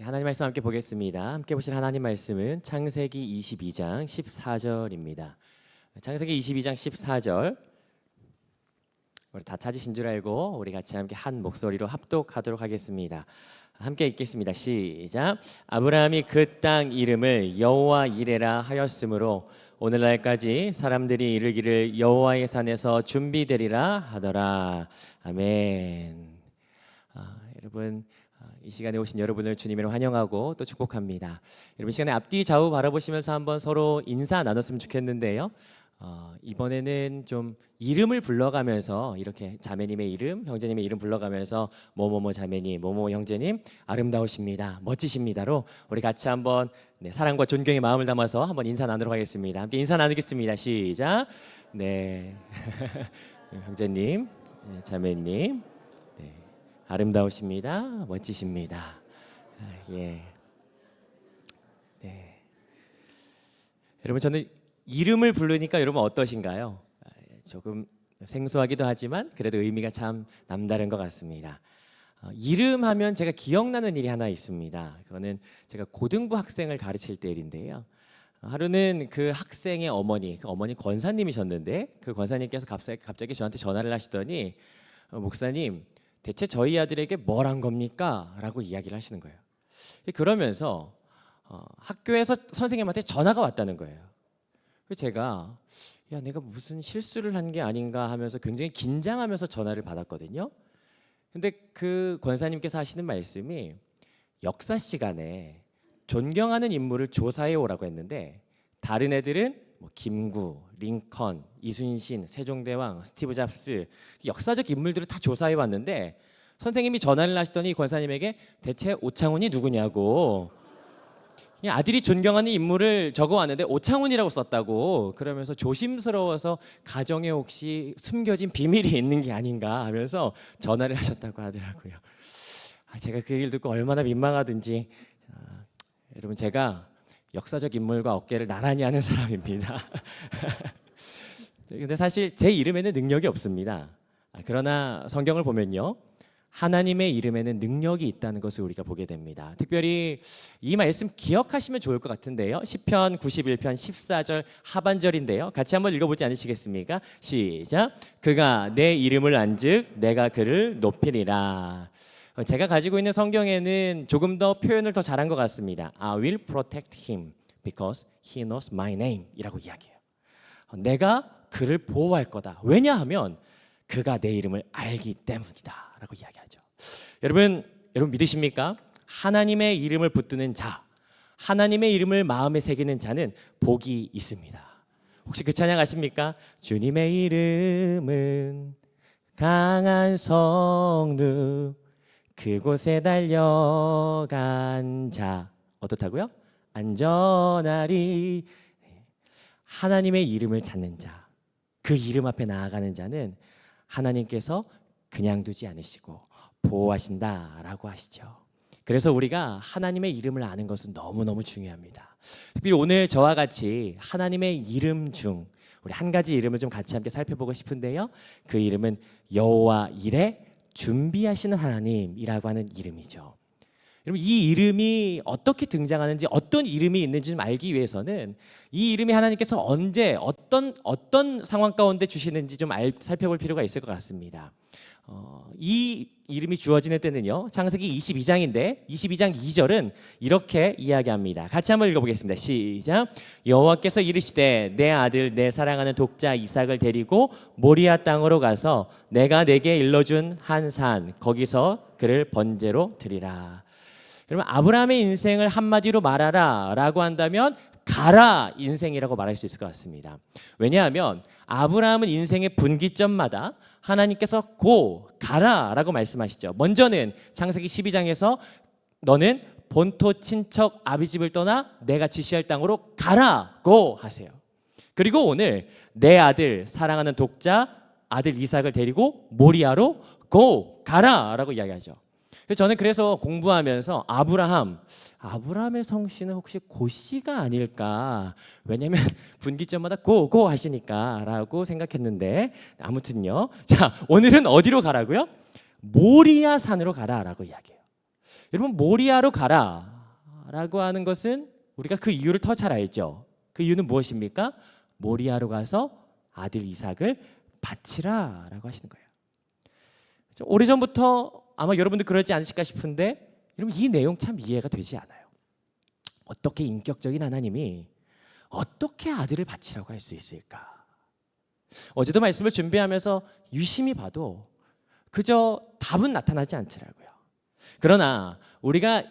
하나님 말씀 함께 보겠습니다. 함께 보실 하나님 말씀은 창세기 22장 14절입니다. 창세기 22장 14절 우리 다 찾으신 줄 알고 우리 같이 함께 한 목소리로 합독하도록 하겠습니다. 함께 읽겠습니다. 시작. 아브라함이 그 땅 이름을 여호와 이레라 하였으므로 오늘날까지 사람들이 이르기를 여호와의 산에서 준비되리라 하더라. 아멘. 여러분 이 시간에 오신 여러분을 주님으로 환영하고 또 축복합니다. 여러분 시간에 앞뒤 좌우 바라보시면서 한번 서로 인사 나눴으면 좋겠는데요. 이번에는 좀 이름을 불러가면서 이렇게 자매님의 이름, 형제님의 이름 불러가면서 뭐뭐뭐 자매님, 뭐뭐 형제님 아름다우십니다, 멋지십니다로 우리 같이 한번 사랑과 존경의 마음을 담아서 한번 인사 나누도록 하겠습니다. 함께 인사 나누겠습니다. 시작. 네, 형제님, 자매님, 아름다우십니다, 멋지십니다. 예, 네. 여러분 저는 이름을 부르니까 여러분 어떠신가요? 조금 생소하기도 하지만 그래도 의미가 참 남다른 것 같습니다. 이름 하면 제가 기억나는 일이 하나 있습니다. 그거는 제가 고등부 학생을 가르칠 때 일인데요. 하루는 그 학생의 어머니, 그 어머니 권사님이셨는데 그 권사님께서 갑자기 저한테 전화를 하시더니 목사님, 대체 저희 아들에게 뭘 한 겁니까? 라고 이야기를 하시는 거예요. 그러면서 학교에서 선생님한테 전화가 왔다는 거예요. 제가 야 내가 무슨 실수를 한 게 아닌가 하면서 굉장히 긴장하면서 전화를 받았거든요. 근데 그 권사님께서 하시는 말씀이 역사 시간에 존경하는 인물을 조사해 오라고 했는데 다른 애들은 뭐 김구, 링컨, 이순신, 세종대왕, 스티브 잡스 역사적 인물들을 다 조사해 왔는데 선생님이 전화를 하시더니 권사님에게 대체 오창훈이 누구냐고 그냥 아들이 존경하는 인물을 적어왔는데 오창훈이라고 썼다고 그러면서 조심스러워서 가정에 혹시 숨겨진 비밀이 있는 게 아닌가 하면서 전화를 하셨다고 하더라고요. 제가 그 얘기를 듣고 얼마나 민망하든지 여러분 제가 역사적 인물과 어깨를 나란히 하는 사람입니다. 근데 사실 제 이름에는 능력이 없습니다. 그러나 성경을 보면요, 하나님의 이름에는 능력이 있다는 것을 우리가 보게 됩니다. 특별히 이 말씀 기억하시면 좋을 것 같은데요. 시편 91편 14절 하반절인데요. 같이 한번 읽어보지 않으시겠습니까? 시작. 그가 내 이름을 안즉 내가 그를 높이리라. 제가 가지고 있는 성경에는 조금 더 표현을 더 잘한 것 같습니다. I will protect him because he knows my name 이라고 이야기해요. 내가 그를 보호할 거다. 왜냐하면 그가 내 이름을 알기 때문이다 라고 이야기하죠. 여러분 믿으십니까? 하나님의 이름을 붙드는 자, 하나님의 이름을 마음에 새기는 자는 복이 있습니다. 혹시 그 찬양 아십니까? 주님의 이름은 강한 성읍 그곳에 달려간 자 어떻다고요? 안전하리. 하나님의 이름을 찾는 자, 그 이름 앞에 나아가는 자는 하나님께서 그냥 두지 않으시고 보호하신다라고 하시죠. 그래서 우리가 하나님의 이름을 아는 것은 너무너무 중요합니다. 특별히 오늘 저와 같이 하나님의 이름 중 우리 한 가지 이름을 좀 같이 함께 살펴보고 싶은데요. 그 이름은 여호와 이레, 준비하시는 하나님이라고 하는 이름이죠. 여러분 이 이름이 어떻게 등장하는지 어떤 이름이 있는지 좀 알기 위해서는 이 이름이 하나님께서 언제 어떤 상황 가운데 주시는지 좀 살펴볼 필요가 있을 것 같습니다. 이 이름이 주어지는 때는요, 창세기 22장인데 22장 2절은 이렇게 이야기합니다. 같이 한번 읽어보겠습니다. 시작. 여호와께서 이르시되 내 아들 내 사랑하는 독자 이삭을 데리고 모리아 땅으로 가서 내가 내게 일러준 한 산 거기서 그를 번제로 드리라. 여러분 아브라함의 인생을 한마디로 말하라 라고 한다면 가라 인생이라고 말할 수 있을 것 같습니다. 왜냐하면 아브라함은 인생의 분기점마다 하나님께서 고 가라 라고 말씀하시죠. 먼저는 창세기 12장에서 너는 본토 친척 아비집을 떠나 내가 지시할 땅으로 가라 고 하세요. 그리고 오늘 내 아들 사랑하는 독자 아들 이삭을 데리고 모리아로 고 가라 라고 이야기하죠. 저는 그래서 공부하면서 아브라함의 성씨는 혹시 고씨가 아닐까? 왜냐면 분기점마다 고 하시니까 라고 생각했는데 아무튼요. 자, 오늘은 어디로 가라고요? 모리아 산으로 가라라고 이야기해요. 여러분 모리아로 가라 가라라고 하는 것은 우리가 그 이유를 더 잘 알죠. 그 이유는 무엇입니까? 모리아로 가서 아들 이삭을 바치라라고 하시는 거예요. 좀 오래전부터 아마 여러분들 그러지 않으실까 싶은데 여러분 이 내용 참 이해가 되지 않아요. 어떻게 인격적인 하나님이 어떻게 아들을 바치라고 할 수 있을까? 어제도 말씀을 준비하면서 유심히 봐도 그저 답은 나타나지 않더라고요. 그러나 우리가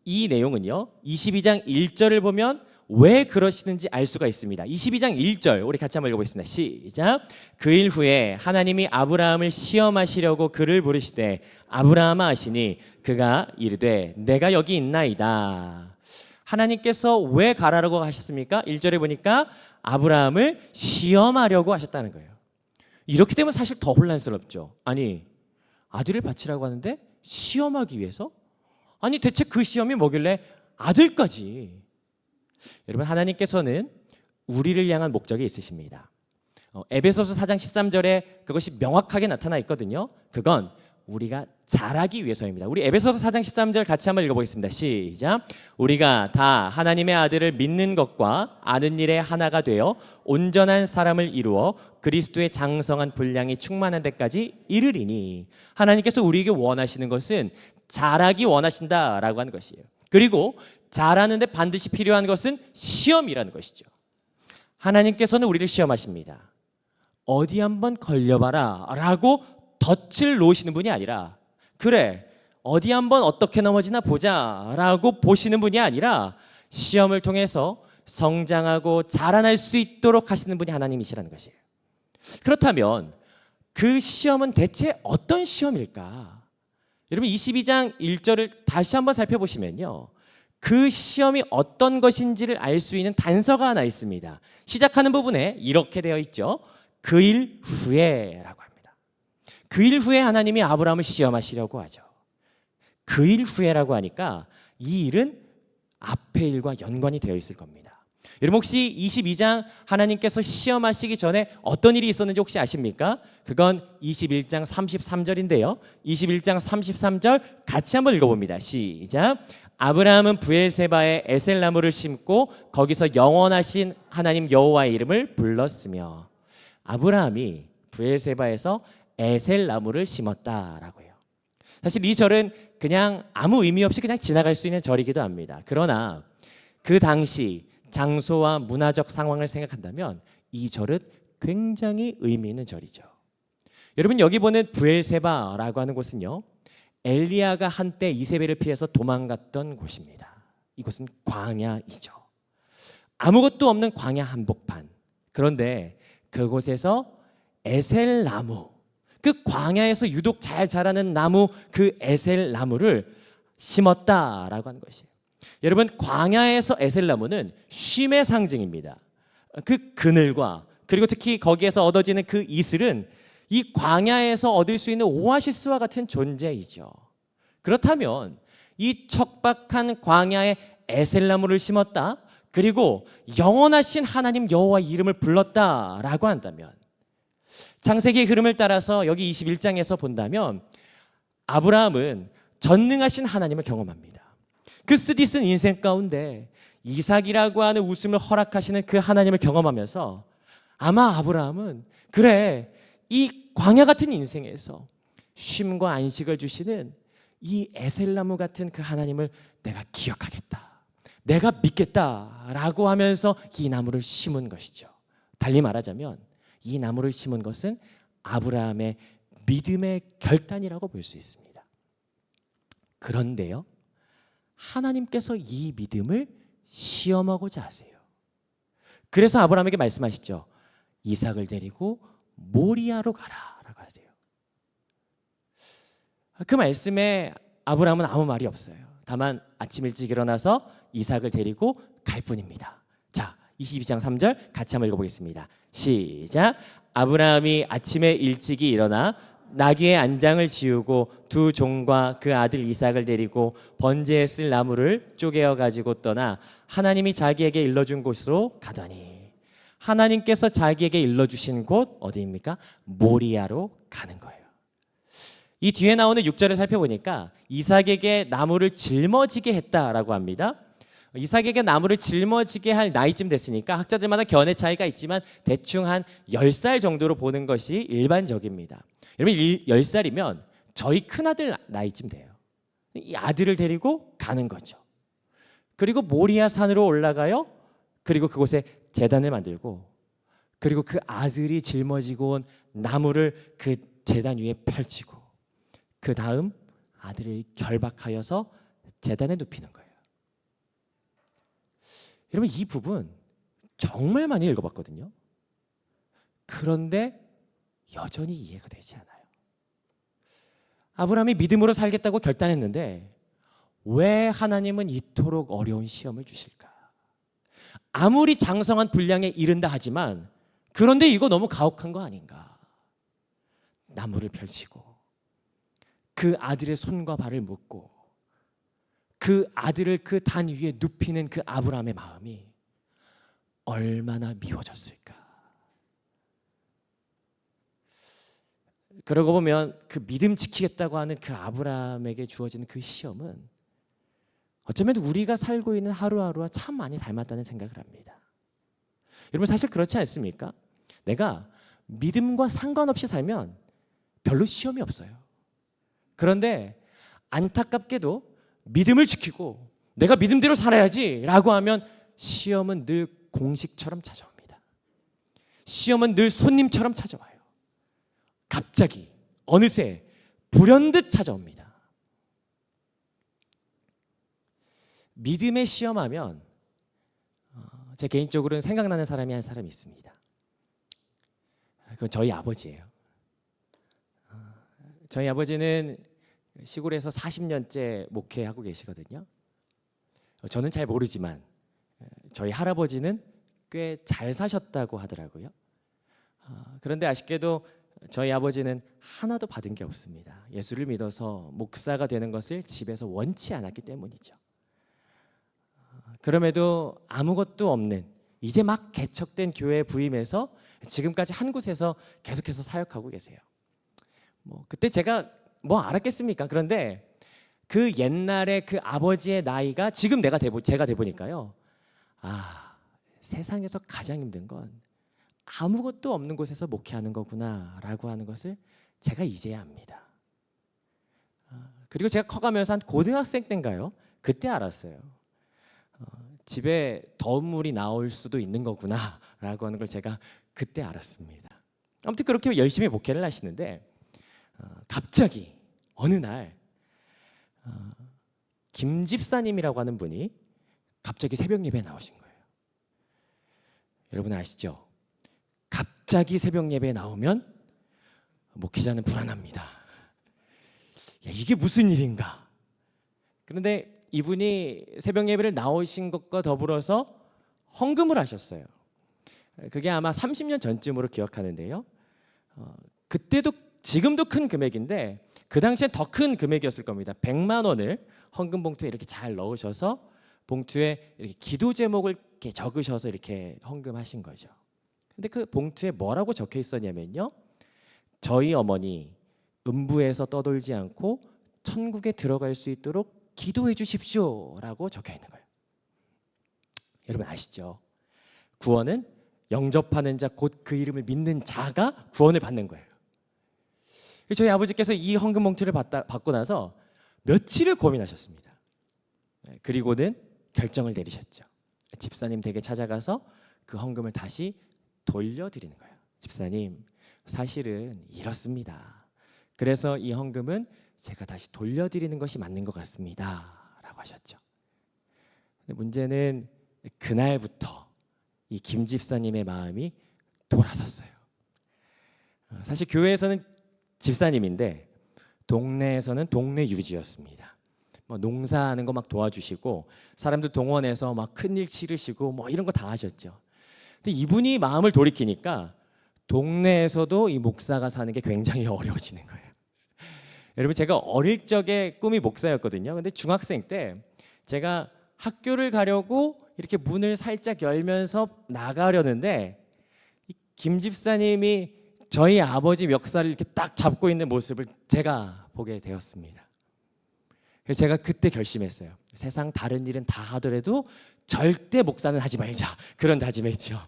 이 내용은요 22장 1절을 보면 왜 그러시는지 알 수가 있습니다. 22장 1절 우리 같이 한번 읽어보겠습니다. 시작. 그 일 후에 하나님이 아브라함을 시험하시려고 그를 부르시되 아브라함아 하시니 그가 이르되 내가 여기 있나이다. 하나님께서 왜 가라라고 하셨습니까? 1절에 보니까 아브라함을 시험하려고 하셨다는 거예요. 이렇게 되면 사실 더 혼란스럽죠. 아니 아들을 바치라고 하는데 시험하기 위해서? 아니 대체 그 시험이 뭐길래 아들까지? 여러분 하나님께서는 우리를 향한 목적이 있으십니다. 에베소서 4장 13절에 그것이 명확하게 나타나 있거든요. 그건 우리가 자라기 위해서입니다. 우리 에베소서 4장 13절 같이 한번 읽어보겠습니다. 시작. 우리가 다 하나님의 아들을 믿는 것과 아는 일에 하나가 되어 온전한 사람을 이루어 그리스도의 장성한 분량이 충만한 데까지 이르리니. 하나님께서 우리에게 원하시는 것은 자라기 원하신다라고 하는 것이에요. 그리고 자라는데 반드시 필요한 것은 시험이라는 것이죠. 하나님께서는 우리를 시험하십니다. 어디 한번 걸려봐라 라고 덫을 놓으시는 분이 아니라 그래 어디 한번 어떻게 넘어지나 보자 라고 보시는 분이 아니라 시험을 통해서 성장하고 자라날 수 있도록 하시는 분이 하나님이시라는 것이에요. 그렇다면 그 시험은 대체 어떤 시험일까? 여러분 22장 1절을 다시 한번 살펴보시면요 그 시험이 어떤 것인지를 알 수 있는 단서가 하나 있습니다. 시작하는 부분에 이렇게 되어 있죠. 그 일 후에 라고 합니다. 그 일 후에 하나님이 아브라함을 시험하시려고 하죠. 그 일 후에라고 하니까 이 일은 앞의 일과 연관이 되어 있을 겁니다. 여러분 혹시 22장 하나님께서 시험하시기 전에 어떤 일이 있었는지 혹시 아십니까? 그건 21장 33절인데요 21장 33절 같이 한번 읽어봅니다. 시작. 아브라함은 브엘세바에 에셀나무를 심고 거기서 영원하신 하나님 여호와의 이름을 불렀으며. 아브라함이 브엘세바에서 에셀나무를 심었다라고 해요. 사실 이 절은 그냥 아무 의미 없이 그냥 지나갈 수 있는 절이기도 합니다. 그러나 그 당시 장소와 문화적 상황을 생각한다면 이 절은 굉장히 의미 있는 절이죠. 여러분 여기 보는 브엘세바라고 하는 곳은요 엘리야가 한때 이세벨을 피해서 도망갔던 곳입니다. 이곳은 광야이죠. 아무것도 없는 광야 한복판. 그런데 그곳에서 에셀나무, 그 광야에서 유독 잘 자라는 나무, 그 에셀나무를 심었다라고 하는 것이에요. 여러분 광야에서 에셀나무는 쉼의 상징입니다. 그 그늘과 그리고 특히 거기에서 얻어지는 그 이슬은 이 광야에서 얻을 수 있는 오아시스와 같은 존재이죠. 그렇다면 이 척박한 광야에 에셀나무를 심었다 그리고 영원하신 하나님 여호와의 이름을 불렀다라고 한다면 창세기의 흐름을 따라서 여기 21장에서 본다면 아브라함은 전능하신 하나님을 경험합니다. 그 쓰디쓴 인생 가운데 이삭이라고 하는 웃음을 허락하시는 그 하나님을 경험하면서 아마 아브라함은 그래 이 광야 같은 인생에서 쉼과 안식을 주시는 이 에셀나무 같은 그 하나님을 내가 기억하겠다, 내가 믿겠다라고 하면서 이 나무를 심은 것이죠. 달리 말하자면 이 나무를 심은 것은 아브라함의 믿음의 결단이라고 볼 수 있습니다. 그런데요 하나님께서 이 믿음을 시험하고자 하세요. 그래서 아브라함에게 말씀하시죠. 이삭을 데리고 모리아로 가라라고 하세요. 그 말씀에 아브라함은 아무 말이 없어요. 다만 아침 일찍 일어나서 이삭을 데리고 갈 뿐입니다. 자, 22장 3절 같이 한번 읽어보겠습니다. 시작. 아브라함이 아침에 일찍이 일어나 나귀의 안장을 지우고 두 종과 그 아들 이삭을 데리고 번제에 쓸 나무를 쪼개어 가지고 떠나 하나님이 자기에게 일러준 곳으로 가더니. 하나님께서 자기에게 일러주신 곳 어디입니까? 모리아로 가는 거예요. 이 뒤에 나오는 6절을 살펴보니까 이삭에게 나무를 짊어지게 했다라고 합니다. 이삭에게 나무를 짊어지게 할 나이쯤 됐으니까 학자들마다 견해 차이가 있지만 대충 한 10살 정도로 보는 것이 일반적입니다. 여러분 10살이면 저희 큰아들 나이쯤 돼요. 이 아들을 데리고 가는 거죠. 그리고 모리아 산으로 올라가요. 그리고 그곳에 제단을 만들고 그리고 그 아들이 짊어지고 온 나무를 그 제단 위에 펼치고 그 다음 아들을 결박하여서 제단에 눕히는 거예요. 여러분 이 부분 정말 많이 읽어봤거든요. 그런데 여전히 이해가 되지 않아요. 아브라함이 믿음으로 살겠다고 결단했는데 왜 하나님은 이토록 어려운 시험을 주실까? 아무리 장성한 분량에 이른다 하지만 그런데 이거 너무 가혹한 거 아닌가? 나무를 펼치고 그 아들의 손과 발을 묶고 그 아들을 그 단 위에 눕히는 그 아브라함의 마음이 얼마나 미워졌을까? 그러고 보면 그 믿음 지키겠다고 하는 그 아브라함에게 주어지는 그 시험은 어쩌면 우리가 살고 있는 하루하루와 참 많이 닮았다는 생각을 합니다. 여러분 사실 그렇지 않습니까? 내가 믿음과 상관없이 살면 별로 시험이 없어요. 그런데 안타깝게도 믿음을 지키고 내가 믿음대로 살아야지 라고 하면 시험은 늘 공식처럼 찾아옵니다. 시험은 늘 손님처럼 찾아와요. 갑자기 어느새 불현듯 찾아옵니다. 믿음에 시험하면 제 개인적으로는 생각나는 사람이 한 사람이 있습니다. 그건 저희 아버지예요. 저희 아버지는 시골에서 40년째 목회하고 계시거든요. 저는 잘 모르지만 저희 할아버지는 꽤 잘 사셨다고 하더라고요. 그런데 아쉽게도 저희 아버지는 하나도 받은 게 없습니다. 예수를 믿어서 목사가 되는 것을 집에서 원치 않았기 때문이죠. 그럼에도 아무것도 없는 이제 막 개척된 교회에 부임해서 지금까지 한 곳에서 계속해서 사역하고 계세요. 그때 제가 뭐 알았겠습니까? 그런데 그 옛날에 그 아버지의 나이가 지금 제가 돼 보니까요. 세상에서 가장 힘든 건 아무것도 없는 곳에서 목회하는 거구나라고 하는 것을 제가 이제야 압니다. 그리고 제가 커가면서 한 고등학생 때인가요? 그때 알았어요. 집에 더운 물이 나올 수도 있는 거구나라고 하는 걸 제가 그때 알았습니다. 아무튼 그렇게 열심히 목회를 하시는데 갑자기 어느 날 김 집사님이라고 하는 분이 갑자기 새벽 예배에 나오신 거예요. 여러분 아시죠? 갑자기 새벽 예배에 나오면 목회자는 불안합니다. 이게 무슨 일인가? 그런데 이분이 새벽 예배를 나오신 것과 더불어서 헌금을 하셨어요. 그게 아마 30년 전쯤으로 기억하는데요. 그때도 지금도 큰 금액인데 그 당시엔 더 큰 금액이었을 겁니다. 100만 원을 헌금 봉투에 이렇게 잘 넣으셔서 봉투에 이렇게 기도 제목을 이렇게 적으셔서 이렇게 헌금하신 거죠. 근데 그 봉투에 뭐라고 적혀 있었냐면요. 저희 어머니 음부에서 떠돌지 않고 천국에 들어갈 수 있도록 기도해 주십시오라고 적혀 있는 거예요. 여러분 아시죠? 구원은 영접하는 자 곧 그 이름을 믿는 자가 구원을 받는 거예요. 저희 아버지께서 이 헌금 봉투를 받고 나서 며칠을 고민하셨습니다. 그리고는 결정을 내리셨죠. 집사님 댁에 찾아가서 그 헌금을 다시 돌려드리는 거예요. 집사님, 사실은 이렇습니다. 그래서 이 헌금은 제가 다시 돌려드리는 것이 맞는 것 같습니다. 라고 하셨죠. 근데 문제는 그날부터 이 김 집사님의 마음이 돌아섰어요. 사실 교회에서는 집사님인데 동네에서는 동네 유지였습니다. 농사하는 거 막 도와주시고 사람들 동원해서 막 큰일 치르시고 뭐 이런 거 다 하셨죠. 근데 이분이 마음을 돌이키니까 동네에서도 이 목사가 사는 게 굉장히 어려워지는 거예요. 여러분 제가 어릴 적에 꿈이 목사였거든요. 근데 중학생 때 제가 학교를 가려고 이렇게 문을 살짝 열면서 나가려는데 김 집사님이 저희 아버지 멱살을 이렇게 딱 잡고 있는 모습을 제가 보게 되었습니다. 그래서 제가 그때 결심했어요. 세상 다른 일은 다 하더라도 절대 목사는 하지 말자, 그런 다짐했죠.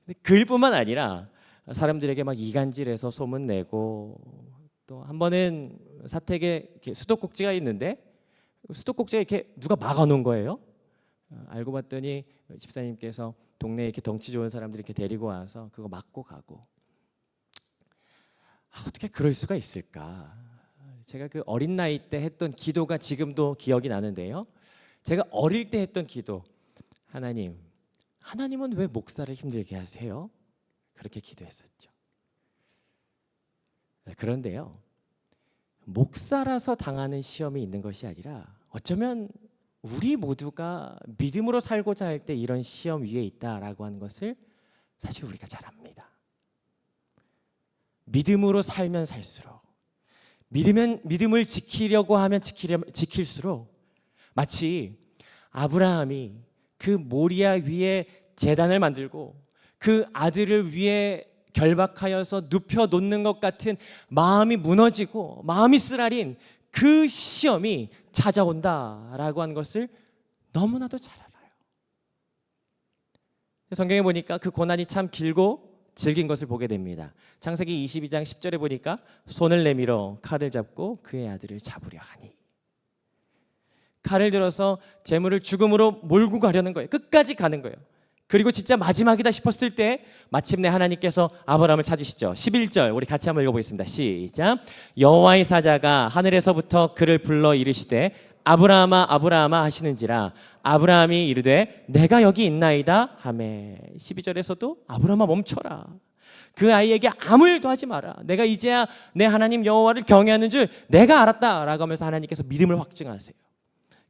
근데 그 일뿐만 아니라 사람들에게 막 이간질해서 소문내고, 또 한 번은 사택에 이렇게 수도꼭지가 있는데 수도꼭지가 이렇게 누가 막아놓은 거예요. 알고 봤더니 집사님께서 동네에 이렇게 덩치 좋은 사람들 이렇게 데리고 와서 그거 막고 가고. 어떻게 그럴 수가 있을까? 제가 그 어린 나이 때 했던 기도가 지금도 기억이 나는데요. 제가 어릴 때 했던 기도, 하나님은 왜 목사를 힘들게 하세요? 그렇게 기도했었죠. 그런데요, 목사라서 당하는 시험이 있는 것이 아니라 어쩌면 우리 모두가 믿음으로 살고자 할 때 이런 시험 위에 있다라고 하는 것을 사실 우리가 잘 압니다. 믿음으로 살면 살수록, 믿음을 지키려고 하면 지킬수록, 마치 아브라함이 그 모리아 위에 제단을 만들고 그 아들을 위해 결박하여서 눕혀 놓는 것 같은 마음이 무너지고 마음이 쓰라린 그 시험이 찾아온다라고 하는 것을 너무나도 잘 알아요. 성경에 보니까 그 고난이 참 길고 즐긴 것을 보게 됩니다. 창세기 22장 10절에 보니까 손을 내밀어 칼을 잡고 그의 아들을 잡으려 하니, 칼을 들어서 재물을 죽음으로 몰고 가려는 거예요. 끝까지 가는 거예요. 그리고 진짜 마지막이다 싶었을 때 마침내 하나님께서 아브라함을 찾으시죠. 11절 우리 같이 한번 읽어보겠습니다. 시작. 여호와의 사자가 하늘에서부터 그를 불러 이르시되 아브라함아 아브라함아 하시는지라 아브라함이 이르되 내가 여기 있나이다 하매. 12절에서도 아브라함아 멈춰라, 그 아이에게 아무 일도 하지 마라, 내가 이제야 내 하나님 여호와를 경외하는 줄 내가 알았다라고 하면서 하나님께서 믿음을 확증하세요.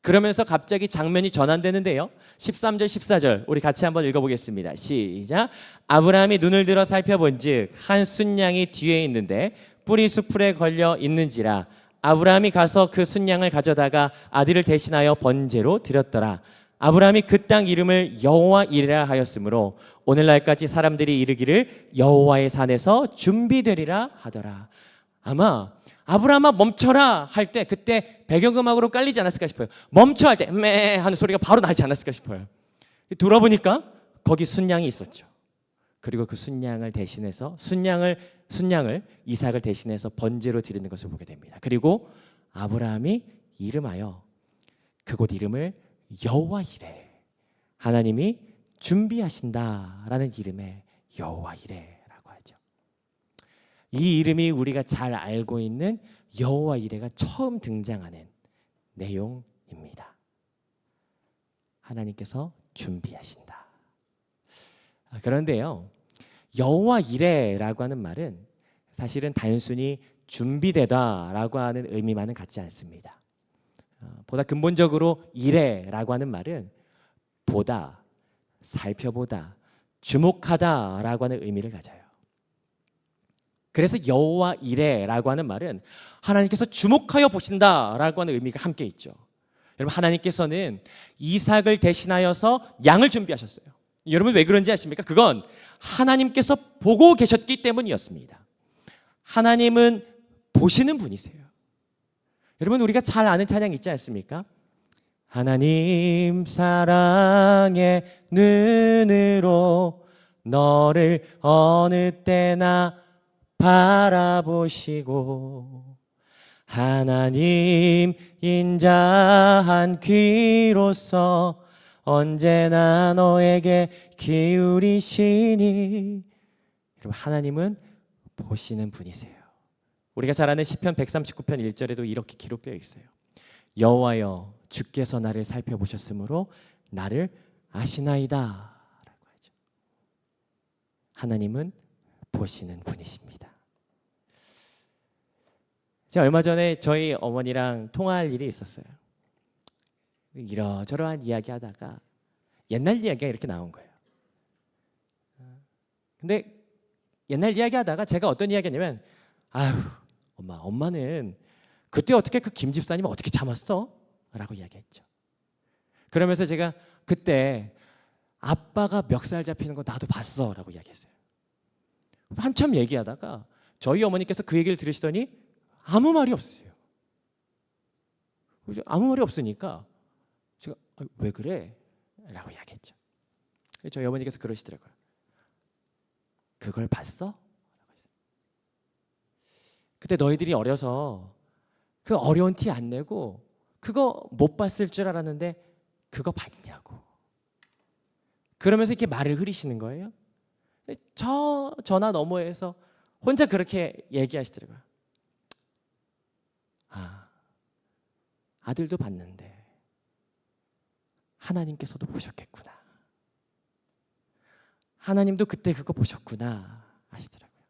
그러면서 갑자기 장면이 전환되는데요. 13절 14절 우리 같이 한번 읽어보겠습니다. 시작. 아브라함이 눈을 들어 살펴본즉 한 순양이 뒤에 있는데 뿌리 수풀에 걸려 있는지라 아브라함이 가서 그 순양을 가져다가 아들을 대신하여 번제로 드렸더라. 아브라함이 그 땅 이름을 여호와 이레라 하였으므로 오늘날까지 사람들이 이르기를 여호와의 산에서 준비되리라 하더라. 아마 아브라함아 멈춰라 할 때 그때 배경음악으로 깔리지 않았을까 싶어요. 멈춰 할 때 매 하는 소리가 바로 나지 않았을까 싶어요. 돌아보니까 거기 순양이 있었죠. 그리고 그 순양을 대신해서 순양을 이삭을 대신해서 번제로 드리는 것을 보게 됩니다. 그리고 아브라함이 이름하여 그곳 이름을 여호와 이레, 하나님이 준비하신다라는 이름의 여호와 이레라고 하죠. 이 이름이 우리가 잘 알고 있는 여호와 이레가 처음 등장하는 내용입니다. 하나님께서 준비하신다. 그런데요, 여호와 이레라고 하는 말은 사실은 단순히 준비되다라고 하는 의미만은 갖지 않습니다. 보다 근본적으로 이레라고 하는 말은 보다, 살펴보다, 주목하다라고 하는 의미를 가져요. 그래서 여호와 이레라고 하는 말은 하나님께서 주목하여 보신다라고 하는 의미가 함께 있죠. 여러분, 하나님께서는 이삭을 대신하여서 양을 준비하셨어요. 여러분 왜 그런지 아십니까? 그건 하나님께서 보고 계셨기 때문이었습니다. 하나님은 보시는 분이세요. 여러분, 우리가 잘 아는 찬양 있지 않습니까? 하나님 사랑의 눈으로 너를 어느 때나 바라보시고 하나님 인자한 귀로서 언제나 너에게 기울이시니. 여러분, 하나님은 보시는 분이세요. 우리가 잘 아는 시편 139편 1절에도 이렇게 기록되어 있어요. 여호와여 주께서 나를 살펴보셨으므로 나를 아시나이다 라고 하죠. 하나님은 보시는 분이십니다. 제가 얼마 전에 저희 어머니랑 통화할 일이 있었어요. 이러저러한 이야기 하다가 옛날 이야기가 이렇게 나온 거예요. 근데 옛날 이야기 하다가 제가 어떤 이야기 했냐면, 아유 엄마는 그때 어떻게 그 김 집사님 어떻게 참았어? 라고 이야기했죠. 그러면서 제가 그때 아빠가 멱살 잡히는 거 나도 봤어 라고 이야기했어요. 한참 얘기하다가 저희 어머니께서 그 얘기를 들으시더니 아무 말이 없어요. 아무 말이 없으니까 제가 왜 그래? 라고 이야기했죠. 저희 어머니께서 그러시더라고요. 그걸 봤어? 그때 너희들이 어려서 그 어려운 티 안 내고 그거 못 봤을 줄 알았는데 그거 봤냐고. 그러면서 이렇게 말을 흐리시는 거예요. 저 전화 너머에서 혼자 그렇게 얘기하시더라고요. 아들도 봤는데 하나님께서도 보셨겠구나. 하나님도 그때 그거 보셨구나 하시더라고요.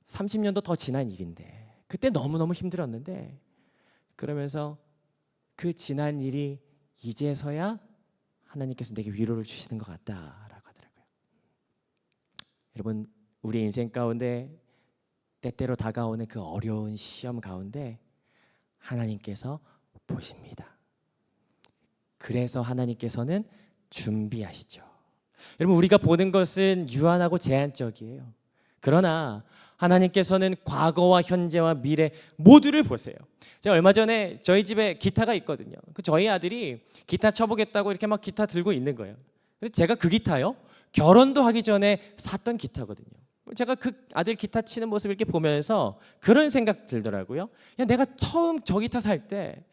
30년도 더 지난 일인데 그때 너무너무 힘들었는데 그러면서 그 지난 일이 이제서야 하나님께서 내게 위로를 주시는 것 같다라고 하더라고요. 여러분, 우리 인생 가운데 때때로 다가오는 그 어려운 시험 가운데 하나님께서 보십니다. 그래서 하나님께서는 준비하시죠. 여러분, 우리가 보는 것은 유한하고 제한적이에요. 그러나 하나님께서는 과거와 현재와 미래 모두를 보세요. 제가 얼마 전에 저희 집에 기타가 있거든요. 저희 아들이 기타 쳐보겠다고 이렇게 막 기타 들고 있는 거예요. 근데 제가 그 기타요, 결혼도 하기 전에 샀던 기타거든요. 제가 그 아들 기타 치는 모습을 이렇게 보면서 그런 생각 들더라고요. 야, 내가 처음 저 기타 살 때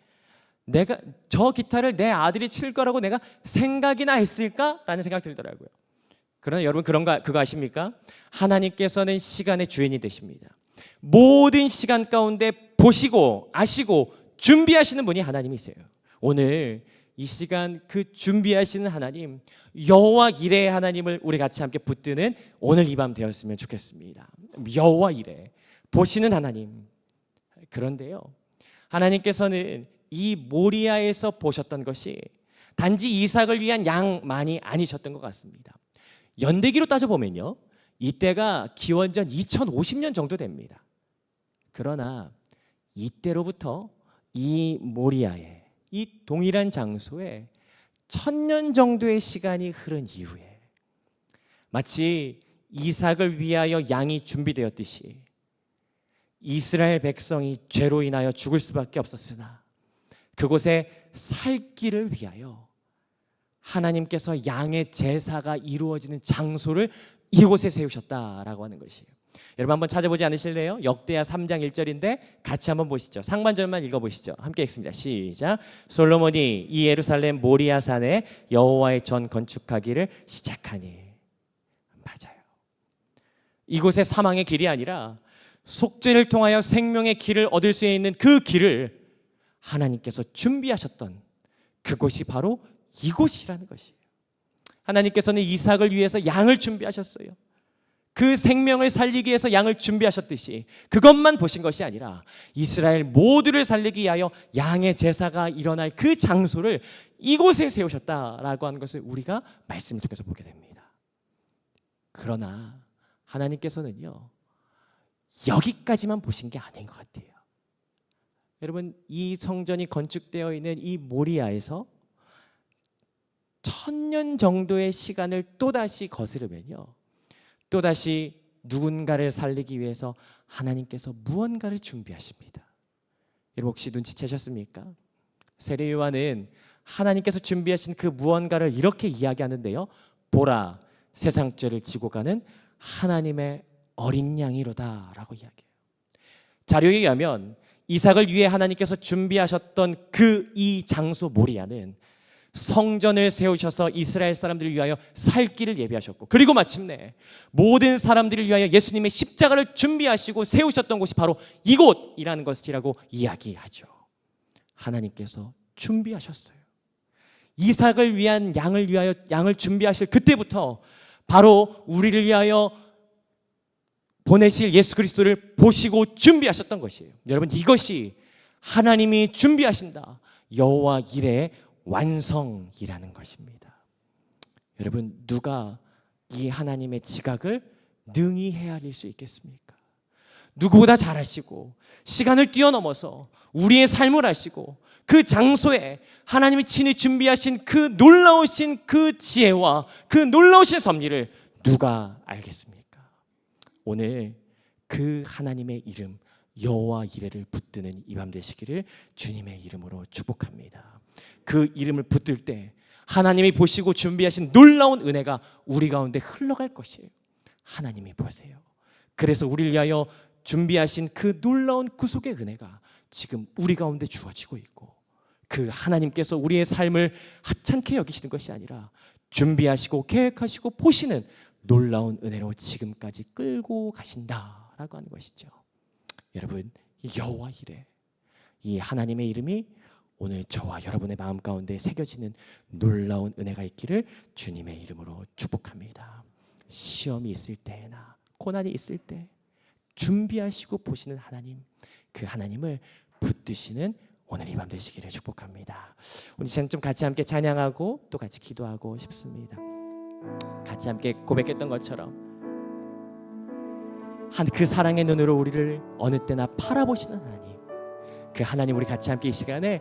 내가 저 기타를 내 아들이 칠 거라고 내가 생각이나 했을까라는 생각 들더라고요. 그러나 여러분, 그거 아십니까? 하나님께서는 시간의 주인이 되십니다. 모든 시간 가운데 보시고 아시고 준비하시는 분이 하나님이세요. 오늘 이 시간 그 준비하시는 하나님, 여호와 이레의 하나님을 우리 같이 함께 붙드는 오늘 이 밤 되었으면 좋겠습니다. 여호와 이레, 보시는 하나님. 그런데요, 하나님께서는 이 모리아에서 보셨던 것이 단지 이삭을 위한 양만이 아니셨던 것 같습니다. 연대기로 따져보면요, 이때가 기원전 2050년 정도 됩니다. 그러나 이때로부터 이 모리아에, 이 동일한 장소에 1000년 정도의 시간이 흐른 이후에 마치 이삭을 위하여 양이 준비되었듯이 이스라엘 백성이 죄로 인하여 죽을 수밖에 없었으나 그곳에 살 길을 위하여 하나님께서 양의 제사가 이루어지는 장소를 이곳에 세우셨다라고 하는 것이에요. 여러분, 한번 찾아보지 않으실래요? 역대하 3장 1절인데 같이 한번 보시죠. 상반절만 읽어보시죠. 함께 읽습니다. 시작. 솔로몬이 이 예루살렘 모리아 산에 여호와의 전 건축하기를 시작하니. 맞아요. 이곳에 사망의 길이 아니라 속죄를 통하여 생명의 길을 얻을 수 있는 그 길을 하나님께서 준비하셨던 그곳이 바로 이곳이라는 것이에요. 하나님께서는 이삭을 위해서 양을 준비하셨어요. 그 생명을 살리기 위해서 양을 준비하셨듯이 그것만 보신 것이 아니라 이스라엘 모두를 살리기 위하여 양의 제사가 일어날 그 장소를 이곳에 세우셨다라고 하는 것을 우리가 말씀을 통해서 보게 됩니다. 그러나 하나님께서는요, 여기까지만 보신 게 아닌 것 같아요. 여러분, 이 성전이 건축되어 있는 이 모리아에서 1000년 정도의 시간을 또다시 거스르면요, 또다시 누군가를 살리기 위해서 하나님께서 무언가를 준비하십니다. 여러분, 혹시 눈치채셨습니까? 세례 요한은 하나님께서 준비하신 그 무언가를 이렇게 이야기하는데요, 보라, 세상 죄를 지고 가는 하나님의 어린 양이로다 라고 이야기해요. 자료에 의하면 이삭을 위해 하나님께서 준비하셨던 이 장소 모리아는 성전을 세우셔서 이스라엘 사람들을 위하여 살 길을 예비하셨고, 그리고 마침내 모든 사람들을 위하여 예수님의 십자가를 준비하시고 세우셨던 곳이 바로 이곳이라는 것이라고 이야기하죠. 하나님께서 준비하셨어요. 이삭을 위한 양을 위하여 양을 준비하실 그때부터 바로 우리를 위하여 보내실 예수 그리스도를 보시고 준비하셨던 것이에요. 여러분, 이것이 하나님이 준비하신다, 여호와 이레의 완성이라는 것입니다. 여러분, 누가 이 하나님의 지각을 능히 헤아릴 수 있겠습니까? 누구보다 잘 아시고 시간을 뛰어넘어서 우리의 삶을 아시고 그 장소에 하나님이 친히 준비하신 그 놀라우신 그 지혜와 그 놀라우신 섭리를 누가 알겠습니까? 오늘 그 하나님의 이름 여호와 이레를 붙드는 이 밤 되시기를 주님의 이름으로 축복합니다. 그 이름을 붙들 때 하나님이 보시고 준비하신 놀라운 은혜가 우리 가운데 흘러갈 것이에요. 하나님이 보세요. 그래서 우리를 위하여 준비하신 그 놀라운 구속의 은혜가 지금 우리 가운데 주어지고 있고, 그 하나님께서 우리의 삶을 하찮게 여기시는 것이 아니라 준비하시고 계획하시고 보시는 놀라운 은혜로 지금까지 끌고 가신다라고 하는 것이죠. 여러분, 여호와 이레, 이 하나님의 이름이 오늘 저와 여러분의 마음 가운데 새겨지는 놀라운 은혜가 있기를 주님의 이름으로 축복합니다. 시험이 있을 때나 고난이 있을 때 준비하시고 보시는 하나님, 그 하나님을 붙드시는 오늘 이 밤 되시기를 축복합니다. 오늘 시간 좀 같이 함께 찬양하고 또 같이 기도하고 싶습니다. 같이 함께 고백했던 것처럼 그 사랑의 눈으로 우리를 어느 때나 바라보시는 하나님, 그 하나님 우리 같이 함께 이 시간에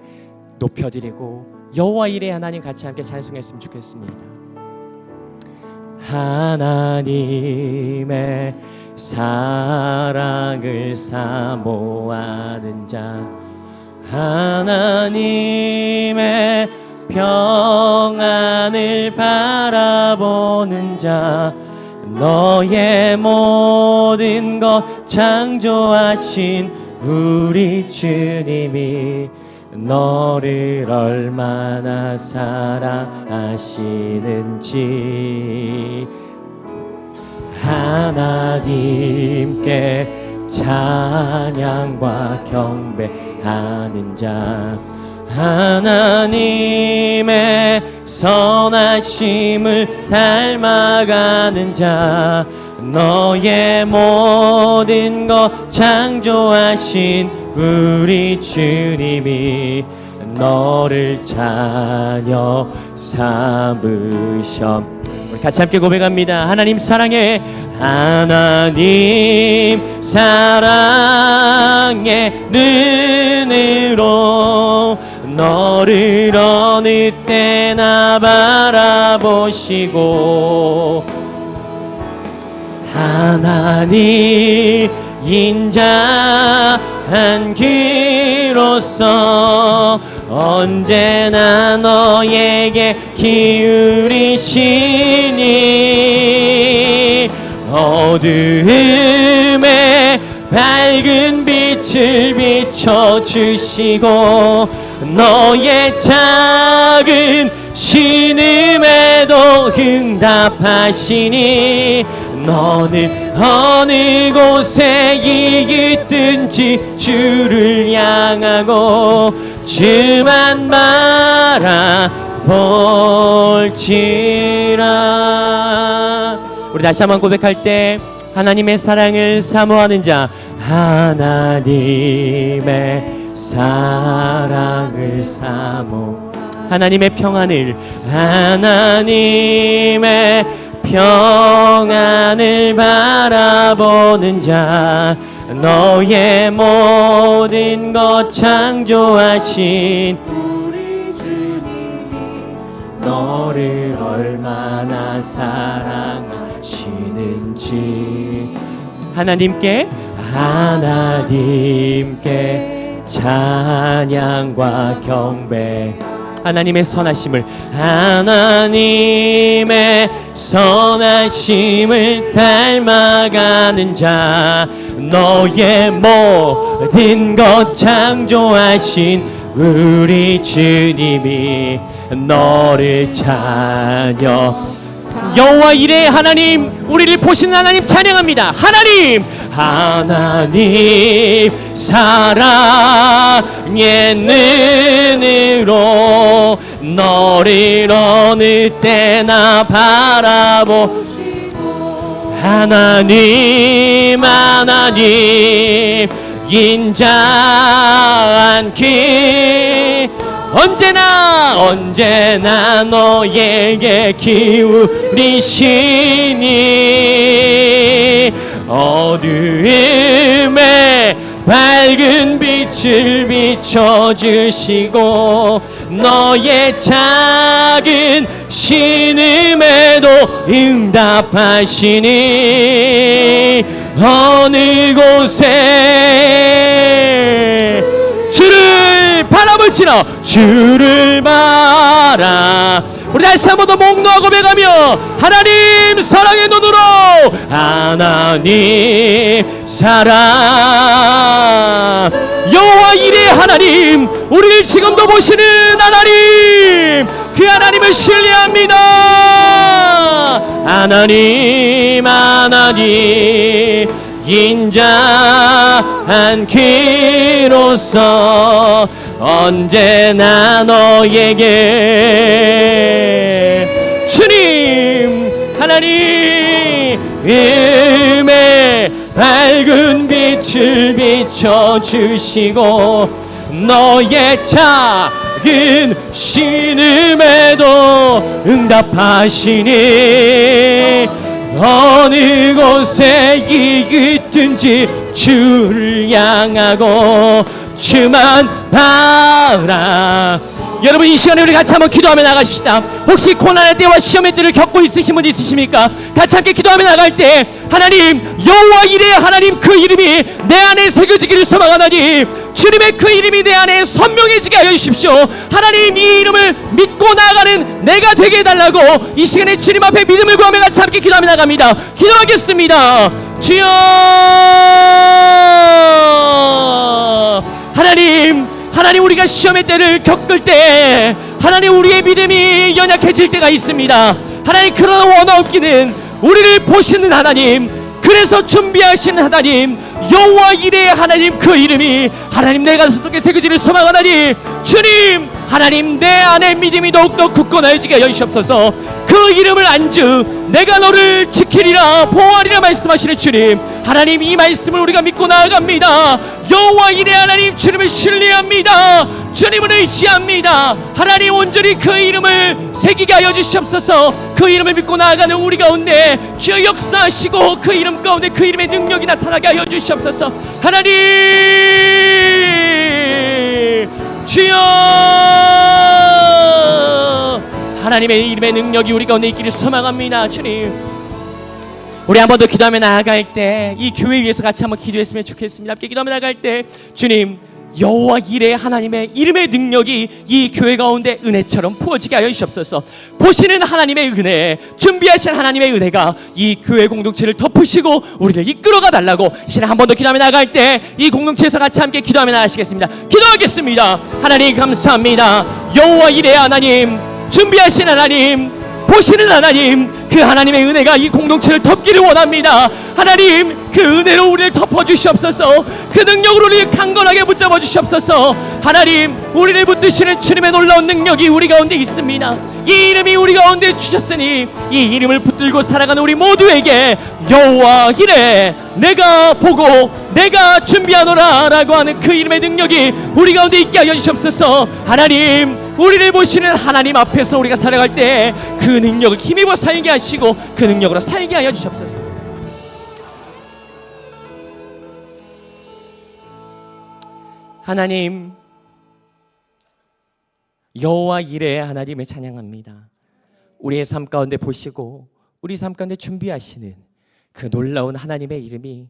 높여드리고 여호와 이레 하나님 같이 함께 찬송했으면 좋겠습니다. 하나님의 사랑을 사모하는 자, 하나님의 평안을 바라보는 자, 너의 모든 것 창조하신 우리 주님이 너를 얼마나 사랑하시는지, 하나님께 찬양과 경배하는 자, 하나님의 선하심을 닮아가는 자, 너의 모든 것 창조하신 우리 주님이 너를 자녀 삼으셔. 같이 함께 고백합니다. 하나님 사랑해, 하나님 사랑의 눈으로 너를 어느 때나 바라보시고, 하나님 인자한 귀로서 언제나 너에게 기울이시니, 어두움에 밝은 빛을 비춰주시고 너의 작은 신음에도 응답하시니, 너는 어느 곳에 있든지 주를 향하고 주만 바라볼지라. 우리 다시 한번 고백할 때 하나님의 사랑을 사모하는 자, 하나님의 사랑을 사모, 하나님의 평안을, 하나님의 평안을 바라보는 자, 너의 모든 것 창조하신 우리 주님이 너를 얼마나 사랑하시는지, 하나님께 찬양과 경배, 하나님의 선하심을, 하나님의 선하심을 닮아가는 자, 너의 모든 것 창조하신 우리 주님이 너를 자녀. 여호와 이레 하나님, 우리를 보시는 하나님 찬양합니다. 하나님 사랑의 눈으로 너를 어느 때나 바라보시고, 하나님 인자한 귀, 언제나 너에게 기울이시니, 어두움에 밝은 빛을 비춰주시고 너의 작은 신음에도 응답하시니, 어느 곳에 주를 바라볼지라 주를 바라. 우리 다시 한 번 더 목놓아 고백하며 하나님 사랑의 눈으로 하나님 사랑 여호와 이레 하나님 우리를 지금도 보시는 하나님 그 하나님을 신뢰합니다. 하나님 하나님 인자한 귀로서 언제나 너에게 주님 하나님의 밝은 빛을 비춰주시고 너의 작은 신음에도 응답하시니 어느 곳에 있든지 주를 향하고 주만 바라. 여러분 이 시간에 우리 같이 한번 기도하며 나가십시다. 혹시 고난의 때와 시험의 때를 겪고 있으신 분 있으십니까? 같이 함께 기도하며 나갈 때 하나님 여호와 이레 하나님 그 이름이 내 안에 새겨지기를 소망하나니 주님의 그 이름이 내 안에 선명해지게 하여 주십시오. 하나님 이 이름을 믿고 나아가는 내가 되게 해달라고 이 시간에 주님 앞에 믿음을 구하며 같이 함께 기도하며 나갑니다. 기도하겠습니다. 주여 하나님 우리가 시험의 때를 겪을 때 하나님 우리의 믿음이 연약해질 때가 있습니다. 하나님 그러나 원없기는 우리를 보시는 하나님 그래서 준비하시는 하나님 여호와 이레 하나님 그 이름이 하나님 내 가슴 속에 새겨지를 소망하나니 주님 하나님 내 안에 믿음이 더욱더 굳건해지게 하여 주시옵소서. 그 이름을 안주 내가 너를 지키리라 보호하리라 말씀하시는 주님 하나님 이 말씀을 우리가 믿고 나아갑니다. 여호와 이레 하나님 주님을 신뢰합니다. 주님을 의지합니다. 하나님 온전히 그 이름을 새기게 하여 주시옵소서. 그 이름을 믿고 나아가는 우리 가운데 주여 역사하시고 그 이름 가운데 그 이름의 능력이 나타나게 하여 주시옵소서. 하나님 주여 하나님의 이름의 능력이 우리 가운데 있기를 소망합니다. 주님 우리 한 번 더 기도하며 나아갈 때 이 교회 위해서 같이 한번 기도했으면 좋겠습니다. 함께 기도하며 나아갈 때 주님 여호와 이레 하나님의 이름의 능력이 이 교회 가운데 은혜처럼 부어지게 하여 주시옵소서. 보시는 하나님의 은혜 준비하신 하나님의 은혜가 이 교회 공동체를 덮으시고 우리를 이끌어가 달라고 이 시간에 한 번 더 기도하며 나아갈 때 이 공동체에서 같이 함께 기도하며 나가시겠습니다. 기도하겠습니다. 하나님 감사합니다. 여호와 이레 하나님 준비하신 하나님 보시는 하나님 그 하나님의 은혜가 이 공동체를 덮기를 원합니다. 하나님 그 은혜로 우리를 덮어주시옵소서. 그 능력으로 우리를 강건하게 붙잡아 주시옵소서. 하나님 우리를 붙드시는 주님의 놀라운 능력이 우리 가운데 있습니다. 이 이름이 우리 가운데 주셨으니 이 이름을 붙들고 살아가는 우리 모두에게 여호와 이레 내가 보고 내가 준비하노라 라고 하는 그 이름의 능력이 우리 가운데 있게 하여 주시옵소서. 하나님 우리를 보시는 하나님 앞에서 우리가 살아갈 때 그 능력을 힘입어 살게 하시고 그 능력으로 살게 하여 주시옵소서. 하나님 여호와 이레 하나님을 찬양합니다. 우리의 삶 가운데 보시고 우리 삶 가운데 준비하시는 그 놀라운 하나님의 이름이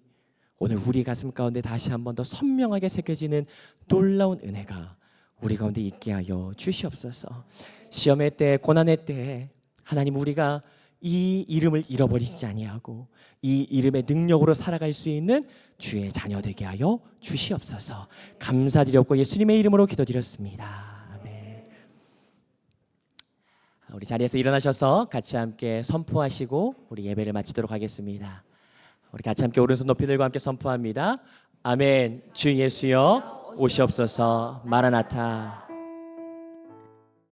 오늘 우리 가슴 가운데 다시 한 번 더 선명하게 새겨지는 놀라운 은혜가 우리 가운데 있게 하여 주시옵소서. 시험의 때 고난의 때 하나님 우리가 이 이름을 잃어버리지 아니하고 이 이름의 능력으로 살아갈 수 있는 주의 자녀 되게 하여 주시옵소서. 감사드렸고 예수님의 이름으로 기도드렸습니다. 아멘. 우리 자리에서 일어나셔서 같이 함께 선포하시고 우리 예배를 마치도록 하겠습니다. 우리 같이 함께 오른손 높이 들고 함께 선포합니다. 아멘. 주 예수여 오시옵소서. 마라나타.